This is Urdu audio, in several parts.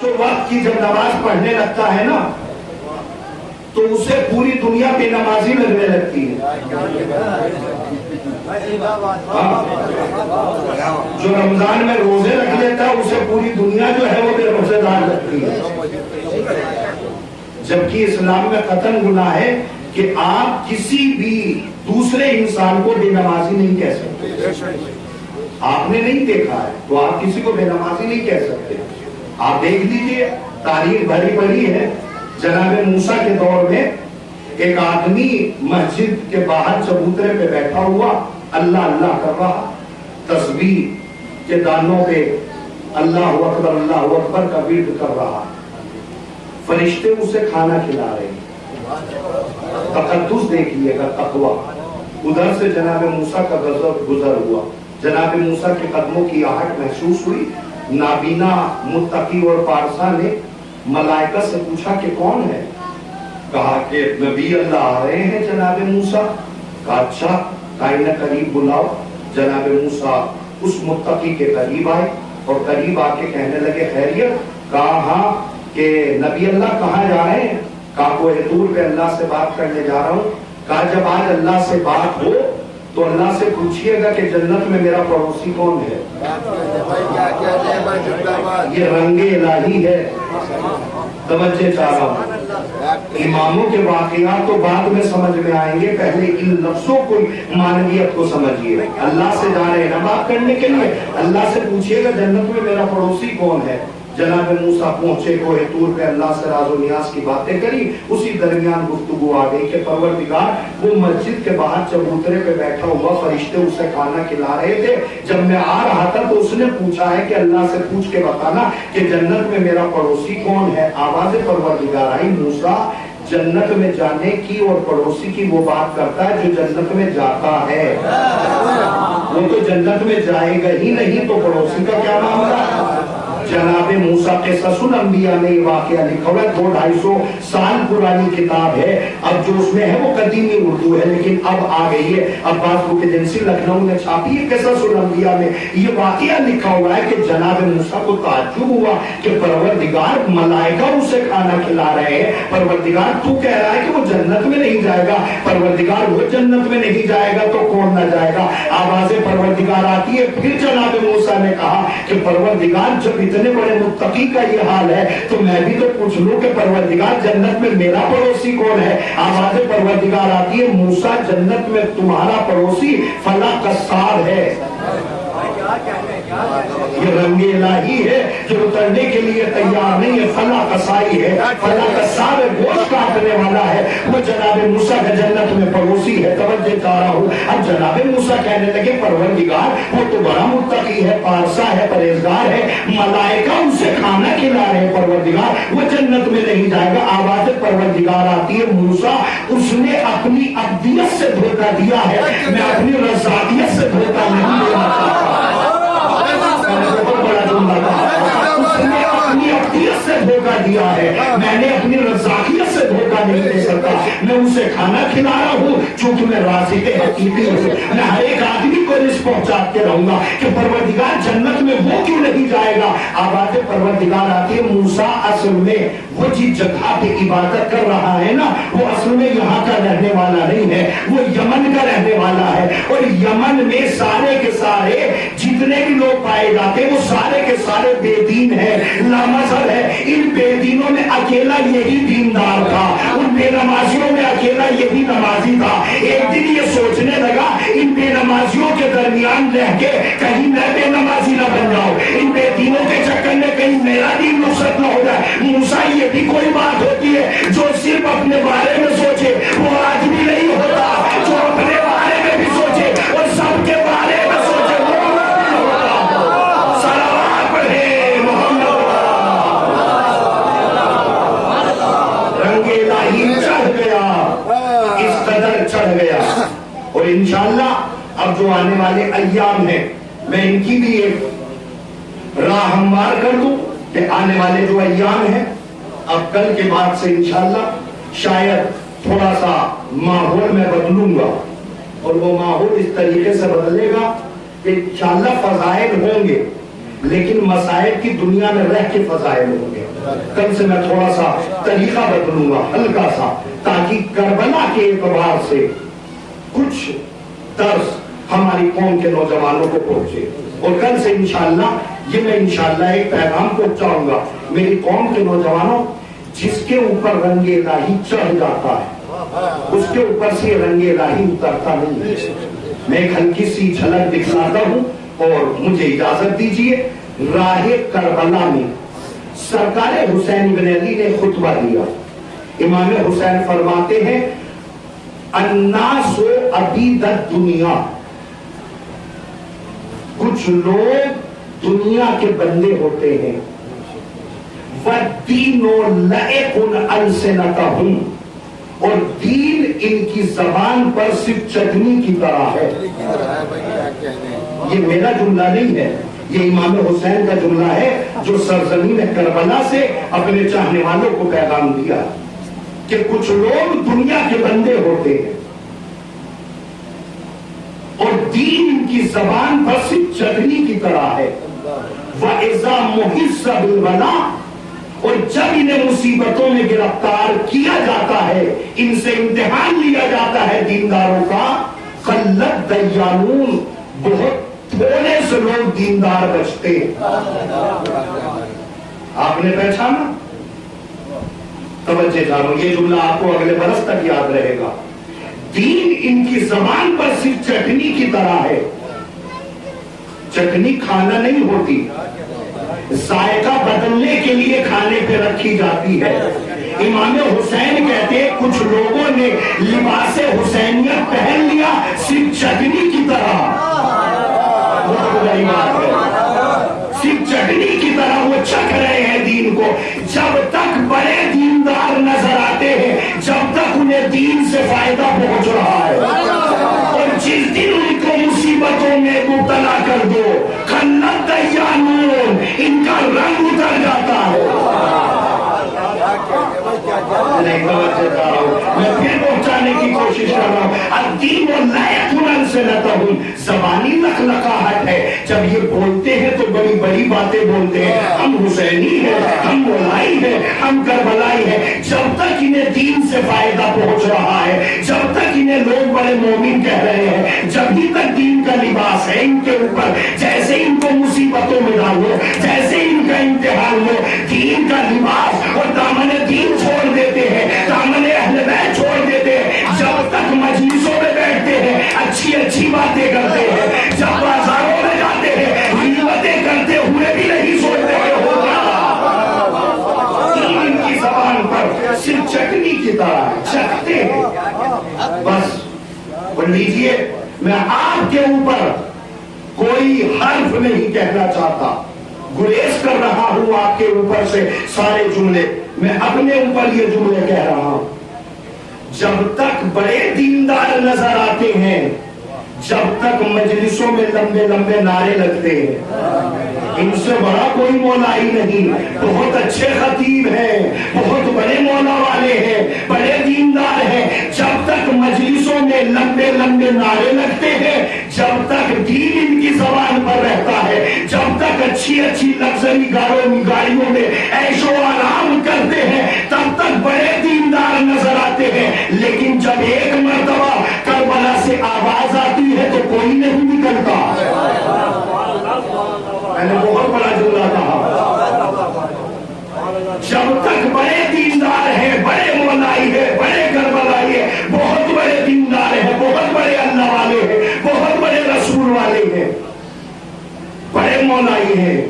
تو وقت کی جب نماز پڑھنے لگتا ہے نا تو اسے پوری دنیا بے نمازی لگنے لگتی ہے. جو رمضان میں روزے رکھ لیتا ہے اسے پوری دنیا جو ہے وہ بے روزے دار لگتی ہے. جبکہ اسلام میں قطعاً گناہ ہے کہ آپ کسی بھی دوسرے انسان کو بے نمازی نہیں کہہ سکتے. آپ نے نہیں دیکھا ہے تو آپ کسی کو بے نمازی نہیں کہہ سکتے. آپ دیکھ لیجئے تاریخ بھری بھری ہے. جناب موسیٰ کے دور میں ایک آدمی مسجد کے باہر چبوترے پہ بیٹھا ہوا اللہ اللہ کر رہا, تسبیح کے دانوں پہ اللہ اکبر کا ورد کر رہا. فرشتے اسے کھانا کھلا رہے ہیں. تقدس دیکھیے گا, تقویٰ. ادھر سے جناب موسیٰ کا گزر ہوا. جناب موسیٰ کے قدموں کی آہٹ محسوس ہوئی. نابینا متقی اور پارسا نے ملائکہ سے پوچھا کہ کون ہے؟ کہا کہ نبی اللہ آ رہے ہیں جناب موسیٰ. کہا اچھا, کائنہ قریب بلاؤ. جناب موسیٰ اس متقی کے قریب آئے اور قریب آ کے کہنے لگے خیریت؟ کہا ہاں. کہ نبی اللہ کہاں جا رہے ہیں؟ کہا کوہ طور پہ اللہ سے بات کرنے جا رہا ہوں. کہا جب آج اللہ سے بات ہو تو اللہ سے پوچھئے گا کہ جنت میں میرا پڑوسی کون ہے. یہ رنگ الہی ہے. توجہ چاہ رہا ہوں. اماموں کے واقعات تو بعد میں سمجھ میں آئیں گے, پہلے ان لفظوں کو معنویت کو سمجھیے. اللہ سے جا رہے ہیں نا بات کرنے کے لیے, اللہ سے پوچھئے گا جنت میں میرا پڑوسی کون ہے. جناب موسیٰ پہنچے کوہ طور پہ, اللہ سے راز و نیاز کی باتیں کری. اسی درمیان گفتگو آ گئی کہ پروردگار, وہ مسجد کے باہر چبوترے پہ بیٹھا ہوا, فرشتے اسے کھانا کھلا رہے تھے. جب میں آ رہا تھا تو اس نے پوچھا ہے کہ اللہ سے پوچھ کے بتانا کہ جنت میں میرا پڑوسی کون ہے. آواز پروردگار آئی, موسیٰ جنت میں جانے کی اور پڑوسی کی وہ بات کرتا ہے جو جنت میں جاتا ہے. وہ تو جنت میں جائے گا ہی نہیں تو پڑوسی کا کیا معاملہ. جناب موسیٰ قصص الانبیاء میں یہ واقعہ لکھا ہوا ہے. 200-250 سال پرانی کتاب ہے. اب جو اس میں ہے وہ قدیمی اردو ہے لیکن اب آ گئی ہے. عباس بک ایجنسی لکھنؤ نے چھاپی ہے. قصص الانبیاء میں یہ واقعہ لکھا ہوا ہے کہ جناب موسیٰ کو تعجب ہوا کہ پروردگار, ملائکہ اسے کھانا کھلا رہے ہیں. پروردگار تو کہہ رہا ہے کہ وہ جنت میں نہیں جائے گا. پروردگار وہ جنت میں نہیں جائے گا تو کون نہ جائے گا. آواز پروردگار آتی ہے. پھر جناب موسیٰ نے کہا کہ پروردگار جب اتنے بڑے متقی کا یہ حال ہے تو میں بھی تو پوچھ لوں کہ پروردگار جنت میں میرا پڑوسی کون ہے. آواز پروردگار آتی ہے, موسیٰ جنت میں تمہارا پڑوسی فلاں قصاب ہے. یہ رنگ الہی ہے جو اترنے کے لیے تیار نہیں ہے. فلاں قصائی ہے, فلاں قصاب ہے, گوشت کاٹنے والا ہے, وہ جناب موسیٰ کا جنت میں پڑوسی ہے. توجہ چاہ رہا ہوں. اب جناب موسیٰ کہنے لگے پروردگار وہ تو بڑا متقی ہے, پارسا ہے, پرہیزگار ہے, ملائکہ اسے کھانا کھلا رہے ہیں, پروردگار وہ جنت میں نہیں جائے گا. آواز پروردگار آتی ہے, موسیٰ اس نے اپنی عبدیت سے دھوکہ دیا ہے, میں اپنی رضاعیت سے دھوکہ نہیں دینا چاہتا. سے دھوکہ دیا ہے, میں نے اپنی رضاقیت سے دھوکہ نہیں دے سکتا. میں اسے کھانا کھلا رہا ہوں چونکہ میں رازق حقیقی ہوں. میں ہر ایک آدمی کو رزق پہنچاتے رہوں گا کہ پروردگار جنت میں وہ کیوں نہیں جائے گا. آواز پروردگار آتی ہے, موسیٰ اصل میں وہ جس جگہ پہ عبادت کر رہا ہے نا وہ اصل میں یہاں کا رہنے والا نہیں ہے, وہ یمن کا رہنے والا ہے. اور یمن میں سارے کے سارے جتنے بھی لوگ پائے جاتے ہیں وہ سارے کے سارے بے دین ہیں, لامذہب ہے. ان بے دینوں میں اکیلا یہی دیندار تھا, ان بے نمازیوں میں اکیلا یہی نمازی تھا. ایک دن یہ سوچنے لگا ان بے نمازیوں کے درمیان رہ کے کہیں میں بے نمازی نہ بن جاؤں, ان بے دینوں کے چکر میں کہیں میرا دین نصرت نہ ہو جائے. موسیٰ یہ بھی کوئی بات ہوتی ہے جو صرف اپنے بارے میں سوچے وہ آدمی نہیں ہوتا, جو اپنے بارے میں بھی سوچے اور سب کے بارے میں سوچے وہ آدمی ہوتا. صلوات پڑھے محمد. رنگ الہی چڑھ گیا, اس قدر چڑھ گیا. اور انشاءاللہ اب جو آنے والے ایام ہیں میں ان کی بھی ایک راہ ہموار کر دوں کہ آنے والے جو ایام ہیں اب کل کے بعد سے انشاءاللہ شاید تھوڑا سا ماحول میں بدلوں گا, اور وہ ماحول اس طریقے سے بدلے گا کہ انشاءاللہ فضائل ہوں گے لیکن مسائل کی دنیا میں رہ کے فضائل ہوں گے. کل سے میں تھوڑا سا طریقہ بدلوں گا ہلکا سا، تاکہ کربلا کے اعتبار سے کچھ درس ہماری قوم کے نوجوانوں کو پہنچے. اور کل سے انشاءاللہ یہ میں انشاءاللہ ایک پیغام پہنچاؤں گا میری قوم کے نوجوانوں، جس کے اوپر رنگ الہی چڑھ جاتا ہے اس کے اوپر سے رنگ الہی اترتا نہیں. میں ایک ہلکی سی جھلک دکھاتا ہوں اور مجھے اجازت دیجیے. راہ کربلا میں سرکار حسین بن علی نے خطبہ دیا. امام حسین فرماتے ہیں الناس عبید الدنیا، کچھ لوگ دنیا کے بندے ہوتے ہیں، وَالدِّينُ لَئِقٌ أَلْسِنَتَهُمْ، اور دین ان کی زبان پر صرف چٹنی کی طرح ہے. یہ میرا جملہ نہیں ہے، یہ امام حسین کا جملہ ہے جو سرزمین کربلا سے اپنے چاہنے والوں کو پیغام دیا کہ کچھ لوگ دنیا کے بندے ہوتے ہیں اور دین ان کی زبان پر صرف چٹنی کی طرح ہے. وَإِذَا مُحِسَّ بِالْبَلَاءِ، اور جب انہیں مصیبتوں میں گرفتار کیا جاتا ہے، ان سے امتحان لیا جاتا ہے دینداروں کا، قلت دیانون، بہت تھوڑے سے لوگ دیندار بچتے ہیں. آپ نے پہچانا؟ توجہ جانو، یہ جملہ آپ کو اگلے برس تک یاد رہے گا. دین ان کی زبان پر صرف چٹنی کی طرح ہے. چٹنی کھانا نہیں ہوتی، ذائقہ بدلنے کے لیے کھانے پہ رکھی جاتی ہے. امام حسین کہتے ہیں کچھ لوگوں نے لباس حسینیت پہن لیا صرف چٹنی کی طرح. بہت بڑی بات ہے، صرف چٹنی کی طرح وہ چکھ رہے ہیں دین کو. جب تک بڑے دیندار نظر آتے ہیں جب تک انہیں دین سے فائدہ پہنچ رہا ہے، اور جس دن ان کو مصیبتوں میں مبتلا کر دو، قلت دیانون، ان کا رنگ اتر جاتا ہے. میں پھر پہنچانے کی کوشش کر رہا ہوں. الدین لَئِقٌ أَلْسِنَتَهُمْ، زبانی لخلقاہٹ ہے. جب یہ بولتے ہیں تو بڑی بڑی باتیں بولتے ہیں، ہم حسینی ہیں، ہم مولائی ہیں، ہم کربلائی ہیں. جب تک انہیں دین سے فائدہ پہنچ رہا ہے، جب تک انہیں لوگ بڑے مومن کہہ رہے ہیں، جب بھی تک دین کا لباس ہے ان کے اوپر، جیسے ان کو مصیبتوں میں ڈالو، جیسے ان کا امتحان لو، دین کا لباس اور دامن دین چھوڑ دیتے ہیں، دامن اہل بیت چھوڑ دیتے ہیں. جب تک مجلسوں میں بیٹھتے ہیں اچھی اچھی باتیں کرتے ہیں، جب بازاروں میں جاتے ہیں غیبتیں کرتے ہوئے بھی نہیں سوچتے کہ ہوگا. دین ان کی زبان پر صرف چٹنی کی طرح چکھتے ہیں. بس پڑھ لیجئے، میں آپ کے اوپر کوئی حرف نہیں کہنا چاہتا، گریز کر رہا ہوں آپ کے اوپر سے سارے جملے. میں اپنے اوپر یہ جملے کہہ رہا ہوں. جب تک بڑے دیندار نظر آتے ہیں، جب تک مجلسوں میں لمبے لمبے نعرے لگتے ہیں، ان سے بڑا کوئی مولائی نہیں. بہت اچھے خطیب ہیں، بہت بڑے مولا والے ہیں، بڑے دیندار ہیں. جب تک مجلسوں میں لمبے لمبے نعرے لگتے ہیں، جب تک دین ان کی زبان پر رہتا ہے، جب تک اچھی اچھی لگژری گاڑیوں میں عیش و آرام کرتے ہیں، تب تک بڑے دیندار نظر آتے ہیں. لیکن جب ایک مرتبہ کربلا سے آواز آتی ہے تو کوئی نہیں نکلتا. میں نے بہت بڑا جملہ کہا. جب تک بڑے دیندار ہیں، بڑے مولائی ہیں، بڑے کربلائی ہیں، بہت بڑے دیندار ہیں، بہت بڑے اللہ والے ہیں، بہت بڑے رسول والے ہیں، بڑے مولائی ہیں،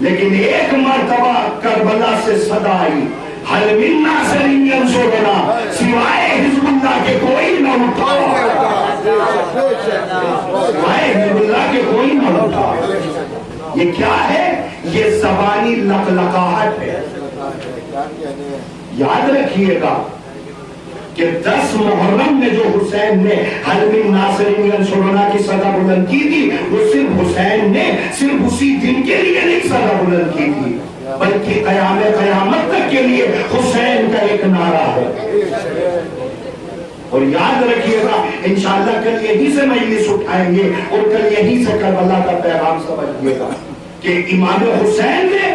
لیکن ایک مرتبہ کربلا سے صدا آئی، حل من ناصر ینصرنا، سوائے حزب اللہ کے کوئی نہ اٹھا، سوائے حزب اللہ کے کوئی نہ اٹھا. یہ کیا ہے؟ یہ زبانی لقلقاہٹ ہے. یاد رکھیے گا کہ 10 محرم میں جو حسین نے حل من ناصر ینصرنا کی صدا بلند کی تھی، وہ صرف حسین نے صرف اسی دن کے لیے نہیں صدا بلند کی تھی، بلکہ قیامت تک کے لیے حسین کا ایک نعرہ ہے. اور یاد رکھیے گا انشاءاللہ کل یہی سے مجلس اٹھائیں گے اور کل یہی سے کربلا کا پیغام سمجھیے گا کہ امام حسین نے